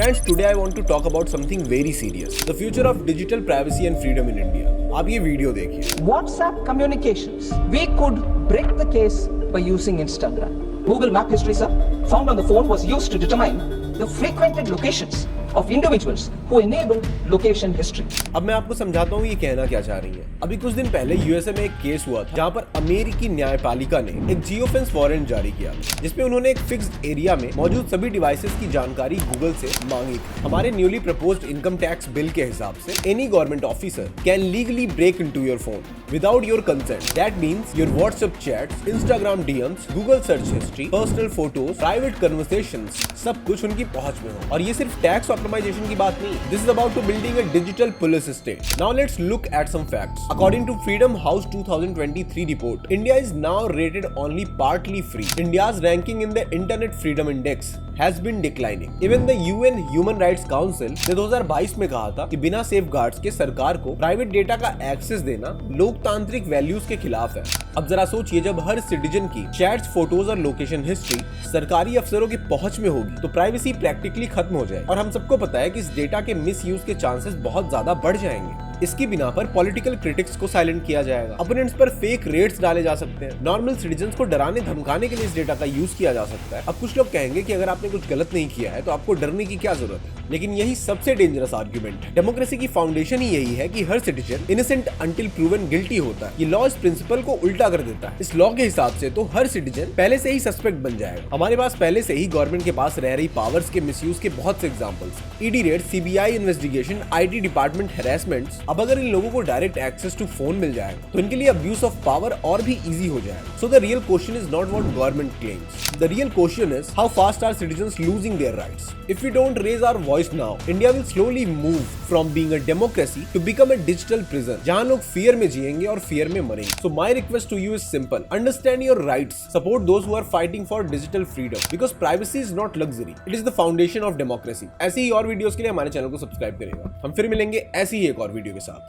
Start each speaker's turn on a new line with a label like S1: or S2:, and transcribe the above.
S1: Friends, today I want to talk about something very serious. The future of digital privacy and freedom in India. आप ये video देखिए।
S2: WhatsApp communications. We could break the case by using Instagram. Google Map History, sir, found on the phone was used to determine the frequented locations of individuals who enable location history.
S1: अब मैं आपको समझाता हूँ ये कहना क्या चाह रही है। अभी कुछ दिन पहले यूएसए में एक केस हुआ था जहाँ पर अमेरिकी न्यायपालिका ने एक जियोफेंस वारंट जारी किया जिसमें उन्होंने एक फिक्स्ड एरिया में मौजूद सभी डिवाइसेस की जानकारी गूगल से मांगी थी। हमारे newly proposed income tax bill के हिसाब से any government officer can legally break into your phone without your consent. That means your WhatsApp chats, Instagram DMs, Google search history, personal photos, private conversations, सब कुछ उनकी पहुंच में हो। और ये सिर्फ टैक्स ऑप्टिमाइजेशन की बात नहीं। This is about to building a digital police state. Now let's look at some facts. According to Freedom House 2023 report, India is now rated only partly free. India's ranking in the Internet Freedom Index has been declining. Even the UN Human Rights Council ने 2022 में कहा था कि बिना safeguards के सरकार को private data का एक्सेस देना लोकतांत्रिक वैल्यूज के खिलाफ है। अब जरा सोचिए, जब हर सिटीजन की चैट्स, फोटोज और लोकेशन हिस्ट्री सरकारी अफसरों की पहुंच में होगी तो प्राइवेसी प्रैक्टिकली खत्म हो जाएगी। और हम सबको पता है कि इस डेटा के मिसयूज के चांसेस बहुत ज्यादा बढ़ जाएंगे। इसकी बिना पर पॉलिटिकल क्रिटिक्स को साइलेंट किया जाएगा, ओपोनेंट्स पर फेक रेट्स डाले जा सकते हैं, नॉर्मल सिटीजन्स को डराने धमकाने के लिए इस डेटा का यूज किया जा सकता है। अब कुछ लोग कहेंगे कि अगर आपने कुछ गलत नहीं किया है तो आपको डरने की क्या जरूरत है, लेकिन यही सबसे डेंजरस आर्ग्यूमेंट है। डेमोक्रेसी की फाउंडेशन ही यही है कि हर citizen innocent until proven guilty होता है। ये लॉ इस प्रिंसिपल को उल्टा कर देता है। इस लॉ के हिसाब से तो हर सिटीजन पहले से ही सस्पेक्ट बन जाएगा। हमारे पास पहले से ही गवर्नमेंट के पास रह रही पावर्स के मिसयूज के बहुत से examples, ED raid, CBI investigation, IT department harassments. अब अगर इन लोगों को डायरेक्ट एक्सेस टू फोन मिल जाएगा तो इनके लिए अब्यूज ऑफ पावर और भी इजी हो जाएगा। So the real question is not what government claims, the real question is how fast are citizens losing their rights. If we don't raise our voice now, India will slowly move from being a democracy to become a digital prison, जहां लोग fear में जिएंगे और fear में मरेंगे। So my request to you is simple, understand your rights, support those who are fighting for digital freedom, because privacy is not luxury, it is the foundation of democracy. ऐसी ही और videos के लिए हमारे channel को subscribe करेगा। हम फिर मिलेंगे ऐसी ही एक और वीडियो के साथ।